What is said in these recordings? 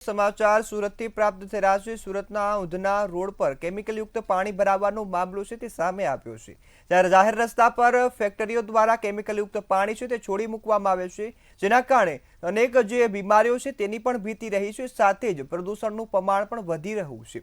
સમાચાર સુરતથી પ્રાપ્ત થઈ રહ્યા છે। સુરતના ઉધના રોડ પર કેમિકલયુક્ત પાણી ભરાવાનો મામલો છે તે સામે આવ્યો છે। ત્યારે જાહેર રસ્તા પર ફેક્ટરીઓ દ્વારા કેમિકલયુક્ત પાણી છે તે છોડી મૂકવામાં આવે છે, જેના કારણે અનેક જે બીમારીઓ છે તેની પણ ભીતિ રહી છે, સાથે જ પ્રદૂષણનું પ્રમાણ પણ વધી રહ્યું છે।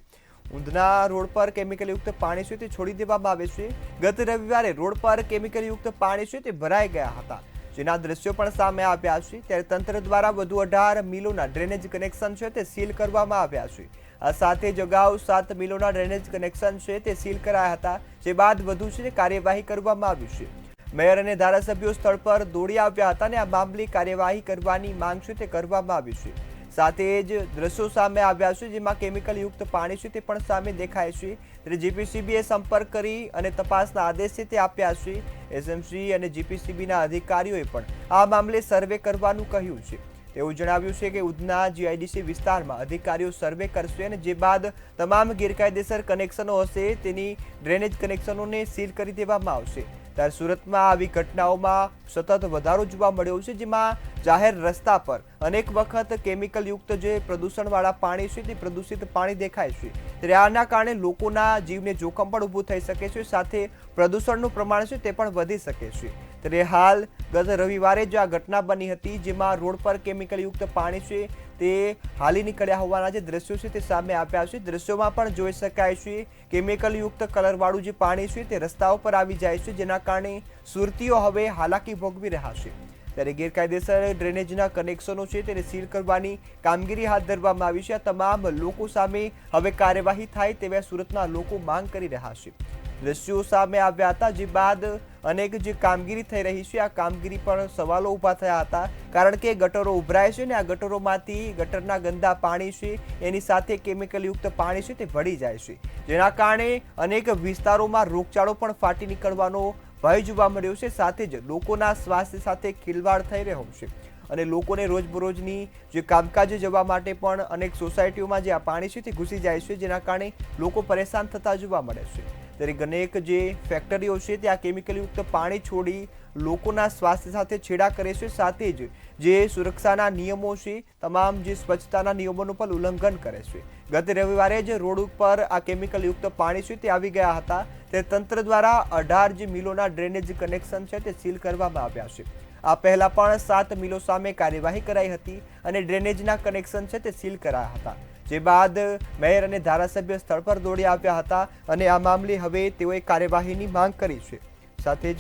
ઉધના રોડ પર કેમિકલયુક્ત પાણી છે તે છોડી દેવામાં આવે છે। ગત રવિવારે રોડ પર કેમિકલયુક્ત પાણી છે તે ભરાઈ ગયા હતા, જેના દ્રશ્યો પણ સામે આવ્યા છે। ત્યારે તંત્ર દ્વારા વધુ 18 મિલોના ડ્રેનેજ કનેક્શન છે તે સીલ કરવામાં આવ્યા છે। આ સાથે જ અગાઉ 7 મિલોના ડ્રેનેજ કનેક્શન છે તે સીલ કરાયા હતા, જે બાદ વધુ છે કાર્યવાહી કરવામાં આવી છે। મેયર અને ધારાસભ્યો સ્થળ પર દોડી આવ્યા હતા અને આ મામલે કાર્યવાહી કરવાની માંગ છે તે કરવામાં આવી છે। સાથે જ દ્રશ્યો સામે આવ્યા છે, જેમાં કેમિકલયુક્ત પાણી છે તે પણ સામે દેખાય છે। ત્યારે જીપીસીબીએ સંપર્ક કરી અને તપાસના આદેશ છે તે આપ્યા છે। એસએમસી અને જીપીસીબીના અધિકારીઓએ પણ આ મામલે સર્વે કરવાનું કહ્યું છે। તેવું જણાવ્યું છે કે ઉધના જીઆઈડીસી વિસ્તારમાં અધિકારીઓ સર્વે કરશે અને જે બાદ તમામ ગેરકાયદેસર કનેક્શનો હશે તેની ડ્રેનેજ કનેક્શનોને સીલ કરી દેવામાં આવશે। ત્યારે સુરતમાં આવી ઘટનાઓમાં સતત વધારો જોવા મળ્યો છે, જેમાં જાહેર રસ્તા પર અનેક વખત કેમિકલયુક્ત જે પ્રદૂષણવાળા પાણી છે તે પ્રદૂષિત પાણી દેખાય છે। ત્યારે આના કારણે લોકોના જીવને જોખમ પણ ઊભું થઈ શકે છે, સાથે પ્રદૂષણનું પ્રમાણ છે તે પણ વધી શકે છે। ત્યારે હાલ ગત રવિવારે જ આ ઘટના બની હતી, જેમાં રોડ પર કેમિકલયુક્ત પાણી છે તે હાલી નીકળ્યા હોવાના જે દ્રશ્યો છે તે સામે આવ્યા છે। દ્રશ્યોમાં પણ જોઈ શકાય છે કેમિકલયુક્ત કલરવાળું જે પાણી છે તે રસ્તાઓ પર આવી જાય છે, જેના કારણે સુરતીઓ હવે હાલાકી ભોગવી રહ્યા છે। ત્યારે ગેરકાયદેસર ડ્રેનેજના કનેક્શનો છે તેને સીલ કરવાની કામગીરી હાથ ધરવામાં આવી છે। આ તમામ લોકો સામે હવે કાર્યવાહી થાય તેવા સુરતના લોકો માંગ કરી રહ્યા છે। દ્રશ્યો સામે આવ્યા હતા, જે બાદ અનેક જે કામગીરી થઈ રહી છે આ કામગીરી પર સવાલો ઊભા થયા હતા, કારણ કે ગટરો ઉભરાય છે ને આ ગટરોમાંથી ગટરના ગંદા પાણી છે એની સાથે કેમિકલયુક્ત પાણી છે તે ભળી જાય છે, જેના કારણે અનેક વિસ્તારોમાં રોગચાળો પણ ફાટી નીકળવાનો ભય જોવા મળ્યો છે। સાથે જ લોકોના સ્વાસ્થ્ય સાથે ખિલવાડ થઈ રહ્યો છે અને લોકોને રોજબરોજની જે કામકાજે જવા માટે પણ અનેક સોસાયટીઓમાં જે આ પાણી છે તે ઘૂસી જાય છે, જેના કારણે લોકો પરેશાન થતા જોવા મળે છે। ત્યારે અનેક જે ફેક્ટરીઓ છે ત્યાં કેમિકલયુક્ત પાણી છોડી લોકોના સ્વાસ્થ્ય સાથે છેડા કરે છે, સાથે જ જે સુરક્ષાના નિયમો છે તમામ જે સ્વચ્છતાના નિયમોનું પણ ઉલ્લંઘન કરે છે। ગત રવિવારે જ રોડ ઉપર આ કેમિકલયુક્ત પાણી છે તે આવી ગયા હતા, તે તંત્ર દ્વારા 18 જે મિલોના ડ્રેનેજ કનેક્શન છે તે સીલ કરવામાં આવ્યા છે। આ પહેલા પણ 7 મિલો સામે કાર્યવાહી કરાઈ હતી અને ડ્રેનેજના કનેક્શન છે તે સીલ કરાયા હતા, જે બાદ મેયર અને ધારાસભ્ય સ્થળ પર દોડી આવ્યા હતા અને આ મામલે હવે તેઓએ કાર્યવાહીની માંગ કરી છે। સાથે જ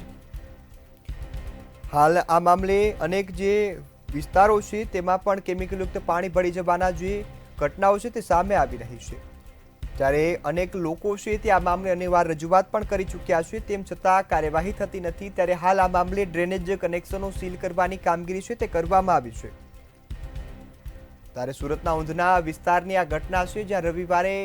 હાલ આ મામલે અનેક જે વિસ્તારો છે તેમાં પણ કેમિકલયુક્ત પાણી ભળી જવાના જે ઘટનાઓ છે તે સામે આવી રહી છે। ત્યારે અનેક લોકો છે તે આ મામલે અનેકવાર રજૂઆત પણ કરી ચૂક્યા છે, તેમ છતાં કાર્યવાહી થતી નથી। ત્યારે હાલ આ મામલે ડ્રેનેજ કનેક્શનો સીલ કરવાની કામગીરી છે તે કરવામાં આવી છે। ત્યારે સુરતના ઉધના વિસ્તારની આ ઘટના છે, જ્યાં રવિવારે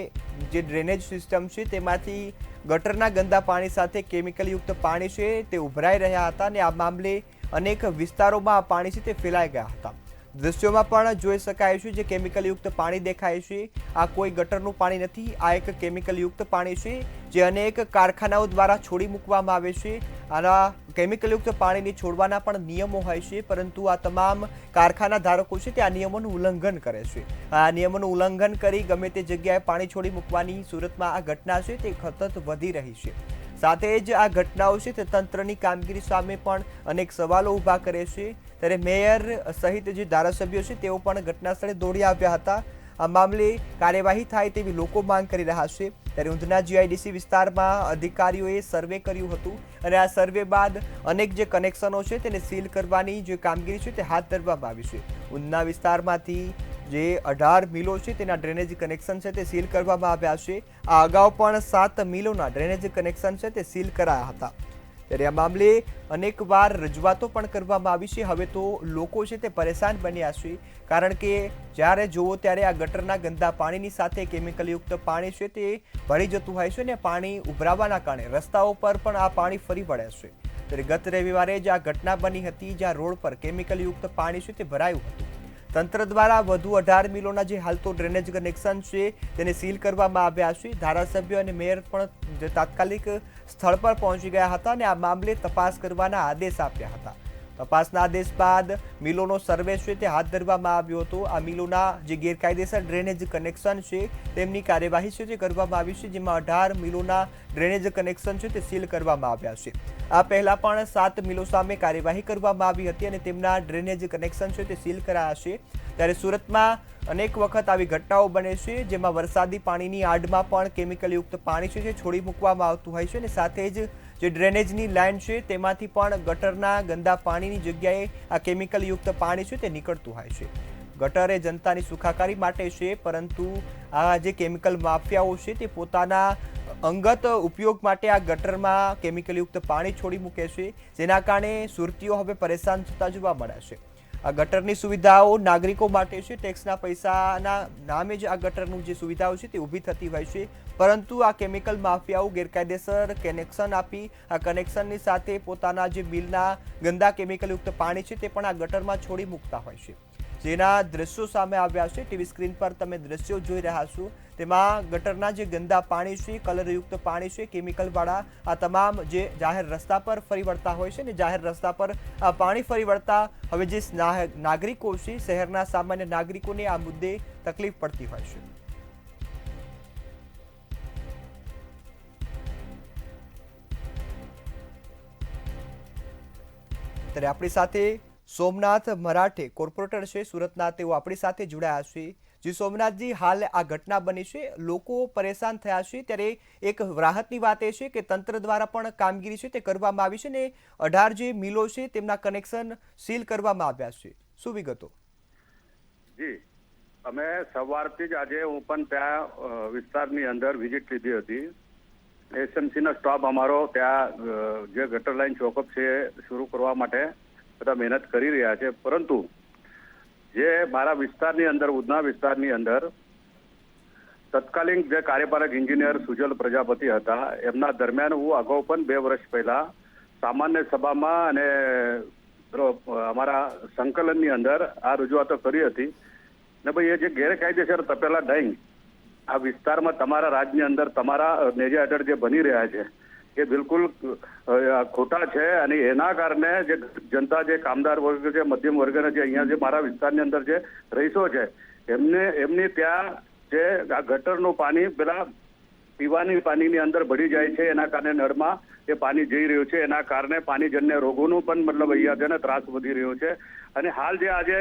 જે ડ્રેનેજ સિસ્ટમ છે તેમાંથી ગટરના ગંદા પાણી સાથે કેમિકલયુક્ત પાણી છે તે ઉભરાઈ રહ્યા હતા અને આ મામલે અનેક વિસ્તારોમાં આ પાણી છે તે ફેલાઈ ગયા હતા। દ્રશ્યોમાં પણ જોઈ શકાય છે જે કેમિકલયુક્ત પાણી દેખાય છે આ કોઈ ગટરનું પાણી નથી, આ એક કેમિકલયુક્ત પાણી છે જે અનેક કારખાનાઓ દ્વારા છોડી મૂકવામાં આવે છે। આના કેમિકલયુક્ત પાણીને છોડવાના પણ નિયમો હોય છે, પરંતુ આ તમામ કારખાના ધારકો છે તે આ નિયમોનું ઉલ્લંઘન કરે છે। આ નિયમોનું ઉલ્લંઘન કરી ગમે તે જગ્યાએ પાણી છોડી મૂકવાની સુરતમાં આ ઘટના છે તે સતત વધી રહી છે। સાથે જ આ ઘટનાઓ છે તે તંત્રની કામગીરી સામે પણ અનેક સવાલો ઊભા કરે છે। ત્યારે મેયર સહિત જે ધારાસભ્યો છે તેઓ પણ ઘટના સ્થળે દોડી આવ્યા હતા। આ મામલે કાર્યવાહી થાય તેવી લોકો માંગ કરી રહ્યા છે। ત્યારે ઉધના જીઆઈડીસી વિસ્તારમાં અધિકારીઓએ સર્વે કર્યું હતું અને આ સર્વે બાદ અનેક જે કનેક્શનો છે તેને સીલ કરવાની જે કામગીરી છે તે હાથ ધરવામાં આવી છે। ઉધના વિસ્તારમાંથી જે 18 મિલો છે તેના ડ્રેનેજ કનેક્શન છે તે સીલ કરવામાં આવ્યા છે। આ અગાઉ પણ 7 મિલોના ડ્રેનેજ કનેક્શન છે તે સીલ કરાયા હતા। ત્યારે આ મામલે અનેકવાર રજૂઆતો પણ કરવામાં આવી છે। હવે તો લોકો છે તે પરેશાન બન્યા છે, કારણ કે જ્યારે જુઓ ત્યારે આ ગટરના ગંદા પાણીની સાથે કેમિકલયુક્ત પાણી છે તે ભળી જતું હોય છે ને પાણી ઉભરાવાના કારણે રસ્તાઓ પર પણ આ પાણી ફરી વળે છે। ત્યારે ગત રવિવારે જ આ ઘટના બની હતી, જ્યાં રોડ પર કેમિકલયુક્ત પાણી છે તે ભરાયું હતું। તંત્ર દ્વારા વધુ 18 મિલોના જે હાલ તો ડ્રેનેજ કનેક્શન છે તેને સીલ કરવામાં આવ્યા છે। ધારાસભ્ય અને મેયર પણ તાત્કાલિક સ્થળ પર પહોંચી ગયા હતા અને આ મામલે તપાસ કરવાના આદેશ આપ્યા હતા। તપાસના આદેશ બાદ મિલોનો સર્વે છે તે હાથ ધરવામાં આવ્યો હતો. આ મિલોના જે ગેરકાયદેસર ડ્રેનેજ કનેક્શન છે તેમની કાર્યવાહી છે તે કરવામાં આવી છે, જેમાં 18 મિલોના ડ્રેનેજ કનેક્શન છે તે સીલ કરવામાં આવ્યા છે. આ પહેલા પણ 7 મિલો સામે કાર્યવાહી કરવામાં આવી હતી અને તેમના ડ્રેનેજ કનેક્શન છે તે સીલ કરાયા છે. ત્યારે સુરતમાં અનેક વખત આવી ઘટનાઓ બને છે, જેમાં વરસાદી પાણીની આડમાં પણ કેમિકલયુક્ત પાણી છે જે છોડી મૂકવામાં આવતું હોય છે અને સાથે જ જે ડ્રેનેજની લાઇન છે તેમાંથી પણ ગટરના ગંદા પાણીની જગ્યાએ આ કેમિકલયુક્ત પાણી છે તે નીકળતું હોય છે. ગટર એ જનતાની સુખાકારી માટે છે, પરંતુ આ જે કેમિકલ માફિયાઓ છે તે પોતાના અંગત ઉપયોગ માટે આ ગટરમાં કેમિકલયુક્ત પાણી છોડી મૂકે છે, જેના કારણે સુરતીઓ હવે પરેશાન થતા જોવા મળે છે. આ ગટરની સુવિધાઓ નાગરિકો માટે છે, ટેક્સના પૈસાના નામે જ આ ગટરનું જે સુવિધાઓ છે તે ઊભી થતી હોય છે, પરંતુ આ કેમિકલ માફિયાઓ ગેરકાયદેસર કનેક્શન આપી આ કનેક્શનની સાથે પોતાના જે બિલના ગંદા કેમિકલયુક્ત પાણી છે તે પણ આ ગટરમાં છોડી મૂકતા હોય છે, જેના દ્રશ્યો સામે આવ્યા છે. ટીવી સ્ક્રીન પર તમે દ્રશ્યો જોઈ રહ્યા છો, તેમાં ગટરના જે ગંદા પાણી છે, કલરયુક્ત પાણી છે, કેમિકલવાળા આ તમામ જે જાહેર રસ્તા પર ફરી વળતા હોય છે ને જાહેર રસ્તા પર આ પાણી ફરી વળતા હવે જે નાગરિકો છે, શહેરના સામાન્ય નાગરિકોને આ મુદ્દે તકલીફ પડતી હોય છે. ત્યારે આપણી સાથે સોમનાથ મરાઠે કોર્પોરેટર છે સુરતના, તેઓ આપણી સાથે જોડાયા છે. જી સોમનાથજી, હાલ આ ઘટના બની છે, લોકો પરેશાન થયા છે, ત્યારે એક રાહતની વાત એ છે કે તંત્ર દ્વારા પણ કામગીરી છે તે કરવામાં આવી છે ને 18 જે મિલો છે તેમના કનેક્શન સીલ કરવામાં આવ્યા છે. શું વિગતો? જી, અમે સવારથી જ આજે હું પણ ત્યાં વિસ્તારની અંદર વિઝિટ લીધી હતી. એસએમસીનો સ્ટાફ અમારો ત્યાં જે ગટર લાઇન ચોકઅપ છે શરૂ કરવા માટે બધા મહેનત કરી રહ્યા છે, પરંતુ જે મારા વિસ્તારની અંદર ઉધના વિસ્તારની અંદર તત્કાલીન જે કાર્યપાલક એન્જિનિયર સુજલ પ્રજાપતિ હતા, એમના દરમિયાન હું અગાઉ પણ 2 વર્ષ પહેલા સામાન્ય સભામાં અને અમારા સંકલનની અંદર આ રજૂઆતો કરી હતી ને ભાઈ એ જે ગેરકાયદેસર તપેલા ડાઈંગ આ વિસ્તારમાં તમારા રાજ્યની અંદર તમારા નેજા હેઠળ જે બની રહ્યા છે એ બિલકુલ ખોટા છે અને એના કારણે જે જનતા, જે કામદાર વર્ગ છે, મધ્યમ વર્ગના જે અહીંયા જે મારા વિસ્તારની અંદર જે રહીશો છે એમની ત્યાં જે આ ગટરનું પાણી પેલા પીવાની પાણીની અંદર ભળી જાય છે, એના કારણે નળમાં એ પાણી જઈ રહ્યું છે, એના કારણે પાણીજન્ય રોગોનું પણ મતલબ અહીંયા છે ને ત્રાસ વધી રહ્યો છે. અને હાલ જે આજે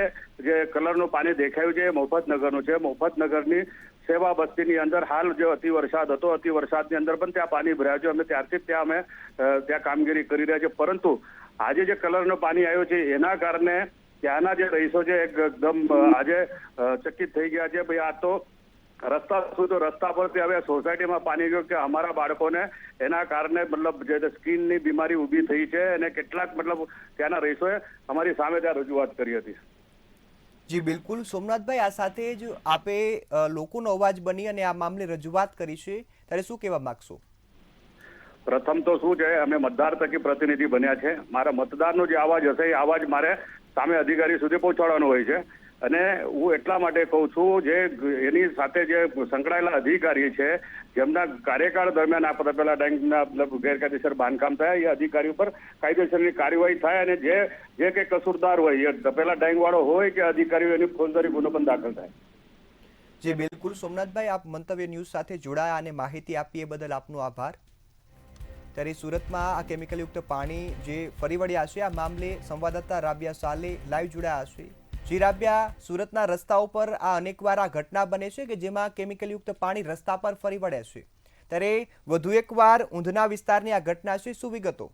જે કલરનું પાણી દેખાયું છે એ મફતનગરનું છે. મફતનગરની સેવા બસ્તીની અંદર હાલ જે અતિ વરસાદ હતો, અતિ વરસાદની અંદર પણ ત્યાં પાણી ભરાયું છે. અમે ત્યારથી જ ત્યાં ત્યાં કામગીરી કરી રહ્યા છીએ, પરંતુ આજે જે કલરનું પાણી આવ્યું છે એના કારણે ત્યાંના જે રહીશો છે એકદમ આજે ચકિત થઈ ગયા છે. ભાઈ આ તો રસ્તા શું, તો રસ્તા પરથી હવે સોસાયટીમાં પાણી ગયું કે અમારા બાળકોને એના કારણે મતલબ જે સ્કિનની બીમારી ઊભી થઈ છે અને કેટલાક મતલબ ત્યાંના રહીશોએ અમારી સામે ત્યાં રજૂઆત કરી હતી. જી બિલકુલ સોમનાથભાઈ, આ સાથે જ આપે લોકોનો અવાજ બની અને આ મામલે રજૂઆત કરી છે, ત્યારે શું કહેવા માંગશો? પ્રથમ તો શું છે, અમે મતદાર થકી પ્રતિનિધિ બન્યા છે. મારા મતદારનો જે અવાજ હશે એ અવાજ મારે સામે અધિકારી સુધી પહોંચાડવાનો હોય છે. અને હું એટલા માટે કહું છું, જે એની સાથે જે સંકળાયેલા અધિકારી છે જેમના કાર્યકાળ દરમિયાન આ તપેલા ડાઈંગના ગેરકાયદેસર બાંધકામ થયા, એ અધિકારી ઉપર કાયદેસરની કાર્યવાહી થાય અને જે કંઈ કસૂરદાર હોય, એ તપેલા ડાઈંગ વાળો હોય કે અધિકારીઓ, એની ફોજદારી ગુનો પણ દાખલ થાય. જી બિલકુલ સોમનાથભાઈ, આપ મંતવ્ય ન્યૂઝ સાથે જોડાયા અને માહિતી આપી એ બદલ આપનો આભાર. ત્યારે સુરતમાં આ કેમિકલયુક્ત પાણી જે ફરી વળ્યા છે, આ મામલે સંવાદદાતા રાબિયા સાલે લાઈવ જોડાયા છે. જી રાબિયા, સુરતના રસ્તાઓ પર આ અનેકવાર આ ઘટના બને છે કે જેમાં કેમિકલયુક્ત પાણી રસ્તા પર ફરી વળે છે, ત્યારે વધુ એકવાર ઊંધના વિસ્તારની આ ઘટના છે, શું વિગતો?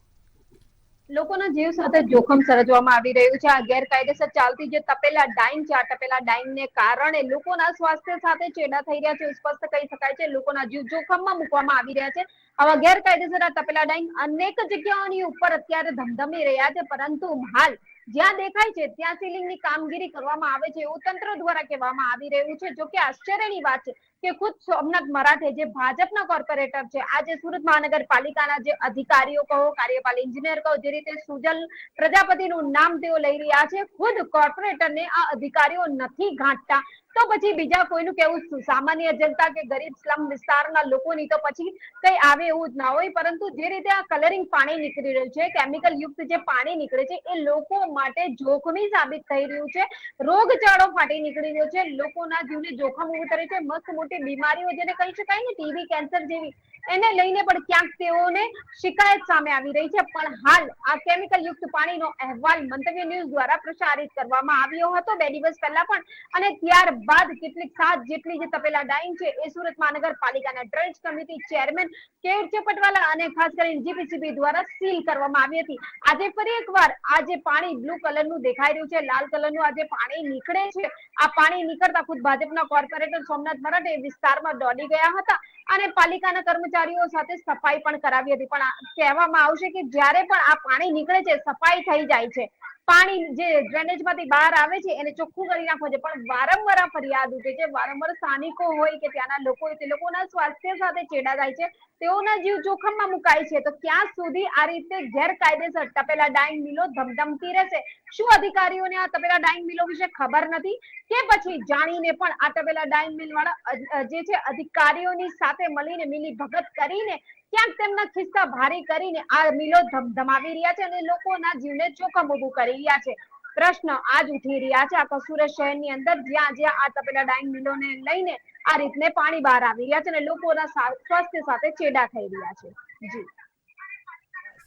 લોકોના જીવ સાથે જોખમ સર્જવામાં આવી રહ્યું છે. આ ગેરકાયદેસર ચાલતી જે તપેલા ડાઈંગ છે, આ તપેલા ડાઈંગને કારણે લોકોના સ્વાસ્થ્ય સાથે ચેડા થઈ રહ્યા છે. સ્પષ્ટ કહી શકાય છે લોકોના જીવ જોખમમાં મૂકવામાં આવી રહ્યા છે. આવા ગેરકાયદેસર આ તપેલા ડાઈંગ અનેક જગ્યાઓની ઉપર અત્યારે ધમધમી રહ્યા છે, પરંતુ હાલ જ્યાં દેખાય છે ત્યાં સીલિંગની કામગીરી કરવામાં આવે છે એવું તંત્ર દ્વારા કહેવામાં આવી રહ્યું છે. જો કે આશ્ચર્યની વાત છે કે ખુદ સોમનાથ મરાઠે જે ભાજપના કોર્પોરેટર છે, આજે સુરત મહાનગરપાલિકાના જે અધિકારીઓ કહો, કાર્યપાલક ઇન્જિનિયર કહો, જે રીતે સુજલ પ્રજાપતિનું નામ તેઓ લઈ રહ્યા છે, ખુદ કોર્પોરેટરને આ અધિકારીઓ નથી ગાંઠતા તો પછી બીજા કોઈનું કેવું શું? સામાન્ય જનતા કે ગરીબ સ્લમ વિસ્તારના લોકોની તો પછી કઈ આવે એવું જ ના હોય. પરંતુ જે રીતે આ કલરિંગ પાણી નીકળી રહ્યું છે, કેમિકલ યુક્ત જે પાણી નીકળે છે, એ લોકો માટે જોખમી સાબિત થઈ રહ્યું છે. રોગચાળો ફાટી નીકળી રહ્યો છે, લોકોના જીવને જોખમ ઉભું કરે છે. મસ્ત મોટી બીમારીઓ જેને કહી શકાય ને, ટીબી, કેન્સર જેવી, એને લઈને પણ ક્યાંક તેઓને શિકાયત સામે આવી રહી છે. પણ હાલ આ કેમિકલ યુક્ત પાણીનો અહેવાલ મંતવ્ય ન્યૂઝ દ્વારા પ્રસારિત કરવામાં આવ્યો હતો 2 દિવસ પહેલા પણ, અને ત્યારબાદ કેટલીક 7 જેટલી જે તપેલા ડાઈંગ છે એ સુરત મહાનગરપાલિકાના ડ્રેનેજ કમિટી ચેરમેન કેવળ પટવાલા અને ખાસ કરીને જીપીસીબી દ્વારા સીલ કરવામાં આવી હતી. આજે ફરી એકવાર આ જે પાણી બ્લુ કલરનું દેખાઈ રહ્યું છે, લાલ કલરનું આ જે પાણી નીકળે છે, આ પાણી નીકળતા ખુદ ભાજપના કોર્પોરેટર સોમનાથ મરાઠે વિસ્તારમાં દોડી ગયા હતા અને પાલિકાના કર્મચારીઓ સાથે સફાઈ પણ કરાવી હતી. પણ કહેવામાં આવશે કે જ્યારે પણ આ પાણી નીકળે છે, સફાઈ થઈ જાય છે, પાણી જે ડ્રેનેજમાંથી બહાર આવે છે એને ચોખ્ખું કરી નાખવું છે, પણ વારંવાર આ ફરિયાદ ઉઠે છે. વારંવાર સ્થાનિકો હોય કે ત્યાંના લોકો હોય, તે લોકોના સ્વાસ્થ્ય સાથે ચેડા થાય છે, તેઓના જીવ જોખમમાં મુકાય છે. તો ક્યાં સુધી આ રીતે ગેરકાયદેસર તપેલા ડાઈંગ મિલો ધમધમતી રહેશે? શું અધિકારીઓને આ તપેલા ડાઈંગ મિલો વિશે ખબર નથી, કે પછી જાણીને પણ આ તપેલા ડાઈંગ મિલ વાળા જે છે અધિકારીઓની સાથે મળીને મિલી ભગત કરીને ક્યાંક તેમના ખિસ્સા ભારી કરીને આ મિલો ધમધમાવી રહ્યા છે અને લોકોના જીવને જોખમ ઉભું કરી રહ્યા છે? પ્રશ્ન આજ ઉઠી રહ્યા છે આખા સુરત શહેરની અંદર, જ્યાં જ્યાં આ તપેલા ડાઈંગ મિલોને લઈને આ રીતને પાણી બહાર આવી રહ્યા છે અને લોકોના સ્વાસ્થ્ય સાથે ચેડા થઈ રહ્યા છે. જી,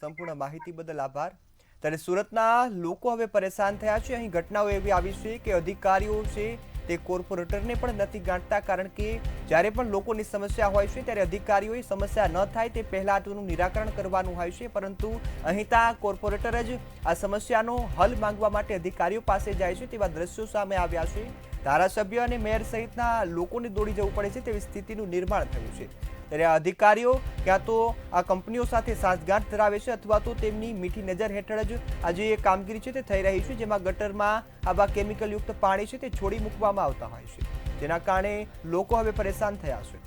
સંપૂર્ણ માહિતી બદલ આભાર. ત્યારે સુરતના લોકો હવે પરેશાન થયા છે. અહીં ઘટનાઓ એવી આવી છે કે અધિકારીઓ છે તે કોર્પોરેટરને પણ નથી ગાંઠતા, કારણ કે જ્યારે પણ લોકોની સમસ્યા હોય છે ત્યારે અધિકારીઓએ સમસ્યા ન થાય તે પહેલાં તેનું નિરાકરણ કરવાનું હોય છે, પરંતુ અહીં ત્યાં કોર્પોરેટર જ આ સમસ્યાનો હલ માંગવા માટે અધિકારીઓ પાસે જાય છે તેવા દ્રશ્યો સામે આવ્યા છે. ધારાસભ્ય અને મેયર સહિતના લોકોને દોડી જવું પડે છે તેવી સ્થિતિનું નિર્માણ થયું છે. ત્યારે આ અધિકારીઓ ક્યાં તો આ કંપનીઓ સાથે સાંઠગાંઠ ધરાવે છે અથવા તો તેમની મીઠી નજર હેઠળ જ આજે એ કામગીરી છે તે થઈ રહી છે, જેમાં ગટરમાં આવા કેમિકલયુક્ત પાણી છે તે છોડી મૂકવામાં આવતા હોય છે, જેના કારણે લોકો હવે પરેશાન થયા છે.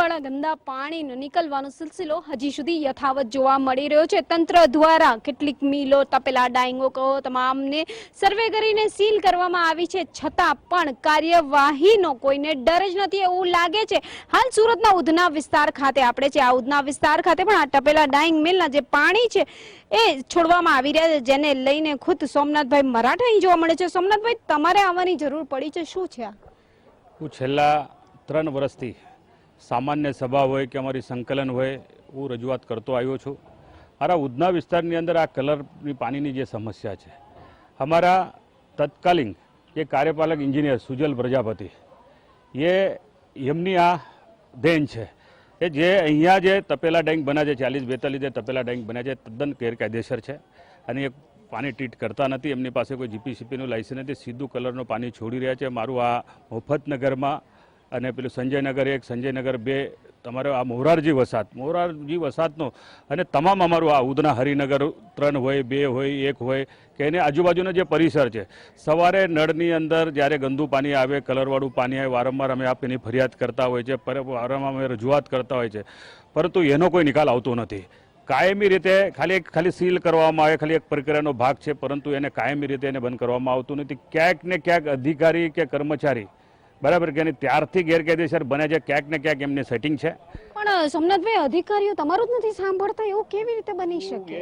વાળા ગંદા પાણીનો નીકળવાનો સિલસિલો હજી સુધી યથાવત જોવા મળી રહ્યો છે. તંત્ર દ્વારા કેટલીક મિલો, તપેલા ડાઈંગો કહો, તમામને સર્વે કરીને સીલ કરવામાં આવી છે, છતાં પણ કાર્યવાહીનો કોઈને ડર જ નથી એવું લાગે છે. હાલ સુરતના ઉધના વિસ્તાર ખાતે આપણે છે, આ ઉધના વિસ્તાર ખાતે પણ આ તપેલા ડાઈંગ મિલના જે પાણી છે એ છોડવામાં આવી રહ્યા છે, જેને લઈને ખુદ સોમનાથભાઈ મરાઠા અહીં જોવા મળે છે. સોમનાથભાઈ, તમારે આવવાની જરૂર પડી છે, શું છે? હું છેલ્લા 3 વર્ષથી સામાન્ય સભા હોય કે અમારી સંકલન હોય, હું રજૂઆત કરતો આવ્યો છું. મારા ઉધના વિસ્તારની અંદર આ કલરની પાણીની જે સમસ્યા છે, અમારા તત્કાલીન જે કાર્યપાલક ઇન્જિનિયર સુજલ પ્રજાપતિ, એમની આ દેન છે કે જે અહીંયા જે તપેલા ડાઈંગ બન્યા છે, 40-42 જે તપેલા ડાઈંગ બન્યા છે, તદ્દન ગેરકાયદેસર છે અને એ પાણી ટ્રીટ કરતા નથી. એમની પાસે કોઈ જીપીસીપીનું લાયસન્સ નથી, સીધું કલરનું પાણી છોડી રહ્યા છે. મારું આ મફતનગરમાં અને પેલું સંજયનગર 1, સંજયનગર 2, તમારો આ મોરારજી વસાતનો અને તમામ અમારું આ ઉધના હરિનગર 3 હોય, 2 હોય, 1 હોય કે એને આજુબાજુનો જે પરિસર છે, સવારે નળની અંદર જ્યારે ગંદુ પાણી આવે, કલરવાળું પાણી આવે, વારંવાર અમે આપીની ફરિયાદ કરતા હોય છે, વારંવાર અમે રજૂઆત કરતા હોય છે, પરંતુ એનો કોઈ નિકાલ આવતો નથી. કાયમી રીતે ખાલી સીલ કરવામાં આવે, ખાલી એક પ્રક્રિયાનો ભાગ છે, પરંતુ એને કાયમી રીતે એને બંધ કરવામાં આવતું નથી. ક્યાંક ને ક્યાંક અધિકારી કે કર્મચારી બરાબર કે ત્યારથી ગેરકાયદેસર બને છે, ક્યાંક ને ક્યાંક એમને સેટિંગ છે. પણ સોમનાથભાઈ, અધિકારીઓ તમારું જ નથી સાંભળતા, એવું કેવી રીતે બની શકે?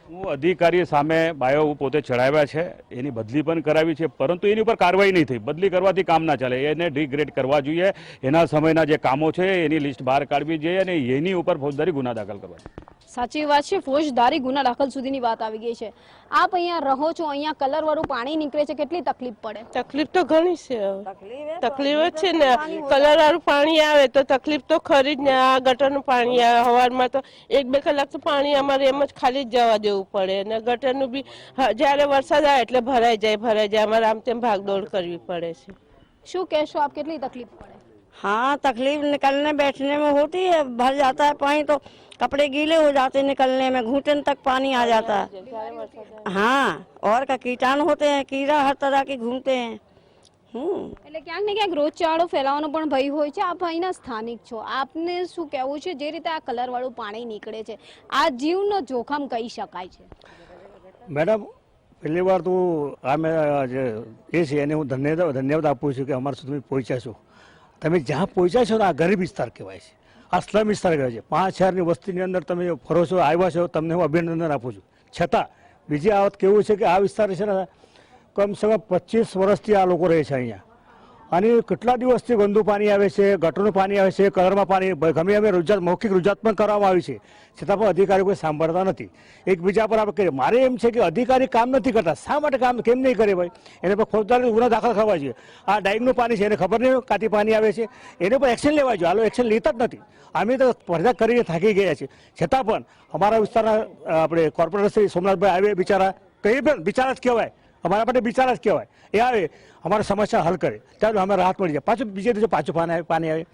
હું અધિકારી સામે બાયો પોતે ચડાવ્યા છે, એની બદલી પણ કરાવી છે, પરંતુ એની ઉપર કાર્યવાહી નહીં થઈ. બદલી કરવાથી કામ ના ચાલે, એને ડિગ્રેડ કરવા જોઈએ. એના સમયના જે કામો છે એની લિસ્ટ બહાર કાઢવી જોઈએ અને એની ઉપર ફોજદારી ગુના દાખલ કરવા. સાચી વાત છે, ફોજદારી ગુના દાખલ સુધીની વાત આવી ગઈ છે. આપ અહીંયા રહો છો, અહીંયા કલર વાળું પાણી નીકળે છે, કેટલી તકલીફ પડે? તકલીફ તો ઘણી છે, તકલીફ છે ને. કલર વાળું પાણી આવે તો તકલીફ તો ખરી જ ને. આ ગટરનું પાણી આવે સવારમાં તો 1-2 કલાક તો પાણી અમારે એમ જ ખાલી જ જવા દેવું પડે, અને ગટરનું બી જ્યારે વરસાદ આવે એટલે ભરાઈ જાય. અમારે આમ તેમ ભાગદોડ કરવી પડે છે. શું કહેશો આપ, કેટલી તકલીફ પડે? हाँ, तकलीफ निकलने बैठने में होती है, भर जाता है पानी तो कपड़े गीले हो जाते हैं, निकलने में घुटन तक पानी आ जाता है। हाँ, और का कीटाणु होते हैं, कीड़ा हर तरह के घूमते हैं। એટલે ક્યાંક ને ક્યાંક રોગચાળો ફેલાવાનો પણ ભય હોય છે। આપ અહીંના સ્થાનિક છો, આપને શું કહેવું છે જે રીતે આ કલરવાળું પાણી નીકળે છે આ જીવનો જોખમ કહી શકાય છે? મેડમ, પહેલી વાર તો આ મેં જે એ છે એને હું ધન્યવાદ આપું છું કે અમારા સુધી પહોંચ્યા છો। તમે જ્યાં પહોંચ્યા છો ને આ ગરીબ વિસ્તાર કહેવાય છે, આ સ્લમ વિસ્તાર કહેવાય છે। 5000ની વસ્તીની અંદર તમે ફરો છો, આવ્યા છો, તમને હું અભિનંદન આપું છું। છતાં બીજી આ વાત કેવું છે કે આ વિસ્તાર છે ને કમસે કમ 25 વર્ષથી આ લોકો રહે છે અહીંયા, અને કેટલા દિવસથી ગંદુ પાણી આવે છે, ગટરનું પાણી આવે છે, કલરમાં પાણી, ગમે અમે રજૂઆત મૌખિક રજૂઆત પણ કરવામાં આવી છે, છતાં પણ અધિકારીઓ કોઈ સાંભળતા નથી। એકબીજા પર આપણે કહીએ, મારે એમ છે કે અધિકારી કામ નથી કરતા, શા માટે કામ કેમ નહીં કરે ભાઈ? એને પર ફોજદારી ગુનો દાખલ કરવા જોઈએ। આ ડાઇંગનું પાણી છે એને ખબર નહીં કાતી પાણી આવે છે, એને પર એક્શન લેવા જોઈએ। આલો એક્શન લેતા જ નથી। અમે તો સ્પર્ધા કરીને થાકી ગયા છીએ, છતાં પણ અમારા વિસ્તારના આપણે કોર્પોરેટર શ્રી સોમનાથભાઈ આવે, બિચારા કઈ પણ બિચારા જ કહેવાય, અમારા માટે બિચારા જ કહેવાય, એ આવે અમારી સમસ્યા હલ કરે ત્યારે અમે રાહત મળી જાય। પાછું બીજે દિવસે પાછું પાણી આવે।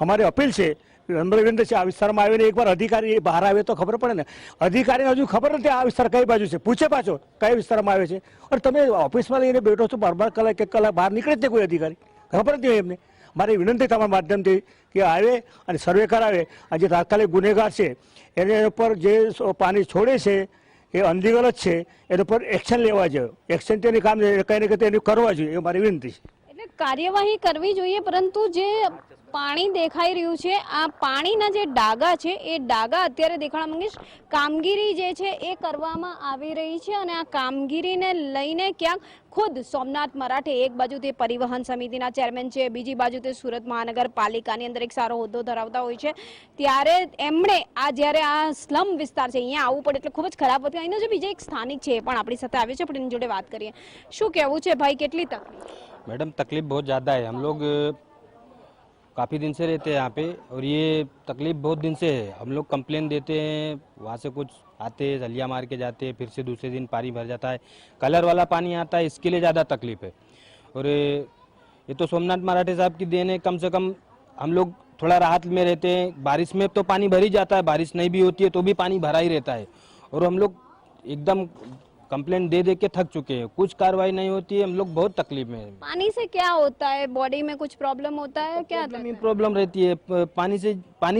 અમારી અપીલ છે, વિનંતી છે, આ વિસ્તારમાં આવીને એકવાર અધિકારી બહાર આવે તો ખબર પડે ને। અધિકારીને હજુ ખબર નથી આ વિસ્તાર કઈ બાજુ છે, પૂછે પાછો કયા વિસ્તારમાં આવે છે, અને તમે ઓફિસમાં લઈને બેઠો છો 12 કલાક 1 કલાક બહાર નીકળે જ નહીં કોઈ અધિકારી, ખબર નથી હોય એમને। મારી વિનંતી તમારા માધ્યમથી કે આવે અને સર્વે કરાવે, અને જે તાત્કાલિક ગુનેગાર છે એને ઉપર જે પાણી છોડે છે એ અનલીગલ જ છે, એના પર એક્શન લેવા જોઈએ। એક્શન તેની કામ કંઈ ને કંઈ એનું કરવા જોઈએ, એ મારી વિનંતી છે। એટલે કાર્યવાહી કરવી જોઈએ, પરંતુ જે પાણી દેખાઈ રહ્યું છે આ પાણીના જે ડાગા છે એ ડાગા અત્યારે દેખાડવા માંગીશ કામગીરી જે છે એ કરવામાં આવી રહી છે, અને આ કામગીરીને લઈને ક્યાંક ખુદ સોમનાથ મરાઠે એક બાજુ તે પરિવહન સમિતિના ચેરમેન છે, બીજી બાજુ તે સુરત મહાનગરપાલિકાની અંદર એક સારો હોદ્દો ધરાવતા હોય છે, ત્યારે એમણે આ જ્યારે આ સ્લમ વિસ્તાર છે અહીંયા આવવું પડે એટલે ખૂબ જ ખરાબ હતું। અહીંનો જે બીજા એક સ્થાનિક છે એ પણ આપણી સાથે આવ્યો છે, પણ એની જોડે વાત કરીએ। શું કહેવું છે ભાઈ, કેટલી તકલીફ? मैडम तकलीफ बहुत ज़्यादा है। हम लोग काफ़ी दिन से रहते हैं यहाँ पे, और ये तकलीफ बहुत दिन से है। हम लोग कंप्लेन देते हैं, वहाँ से कुछ आते हैं, जलिया मार के जाते हैं, फिर से दूसरे दिन पानी भर जाता है, कलर वाला पानी आता है, इसके लिए ज़्यादा तकलीफ है। और ये तो सोमनाथ मराठे साहब की देन है, कम से कम हम लोग थोड़ा राहत में रहते हैं। बारिश में तो पानी भर ही जाता है, बारिश नहीं भी होती है तो भी पानी भरा ही रहता है, और हम लोग एकदम कंप्लेंट दे दे के थक चुके हैं, कुछ कार्रवाई नहीं होती है। हम लोग बहुत तकलीफ में हैं। पानी से क्या होता है, बॉडी में कुछ प्रॉब्लम होता है क्या? प्रॉब्लम रहती है, पानी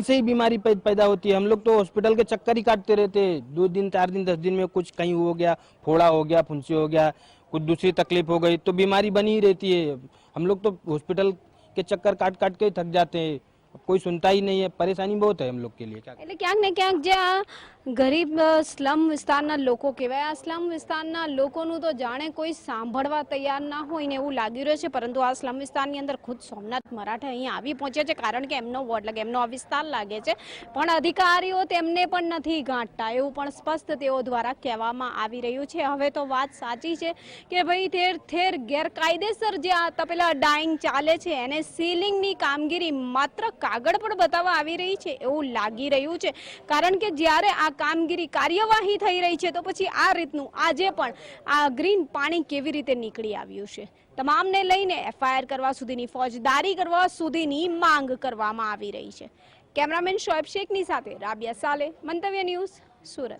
से ही बीमारी पैदा होती है। हम लोग तो हॉस्पिटल के चक्कर ही काटते रहते हैं, 2 दिन 4 दिन 10 दिन में कुछ कहीं हो गया, फोड़ा हो गया, फुंसी हो गया, कुछ दूसरी तकलीफ हो गई तो बीमारी बनी ही रहती है। हम लोग तो हॉस्पिटल के चक्कर काट काट के थक जाते हैं, कोई सुनता ही नहीं है। परेशानी बहुत है हम लोग के लिए। એટલે ક્યાંક ને ક્યાંક જે આ ગરીબ સ્લમ વિસ્તારના લોકો કહેવાય, આ સ્લમ વિસ્તારના લોકોનું તો જાણે કોઈ સાંભળવા તૈયાર ના હોય ને એવું લાગી રહ્યું છે, પરંતુ આ સ્લમ વિસ્તારની અંદર ખુદ સોમનાથ મરાઠા અહીં આવી પહોંચ્યા છે, કારણ કે એમનો વોર્ડ લાગે, એમનો આ વિસ્તાર લાગે છે, પણ અધિકારીઓ તેમને પણ નથી ગાંઠતા એવું પણ સ્પષ્ટ તેઓ દ્વારા કહેવામાં આવી રહ્યું છે। હવે તો વાત સાચી છે કે ભાઈ ઠેર ઠેર ગેરકાયદેસર જે આ તપેલા ડાઇંગ ચાલે છે એને સીલિંગની કામગીરી માત્ર કાગળ પર બતાવવા આવી રહી છે એવું લાગી રહ્યું છે, કારણ કે જ્યારે આ કામગીરી કાર્યવાહી થઈ રહી છે તો પછી આ રીતનું આજે પણ આ ગ્રીન પાણી કેવી રીતે નીકળી આવ્યું છે, તમામને લઈને એફઆઈઆર કરવા સુધીની, ફોજદારી કરવા સુધીની માંગ કરવામાં આવી રહી છે। કેમેરામેન શોએબ શેખની સાથે રાબિયા સાલે, મંતવ્ય ન્યૂઝ, સુરત।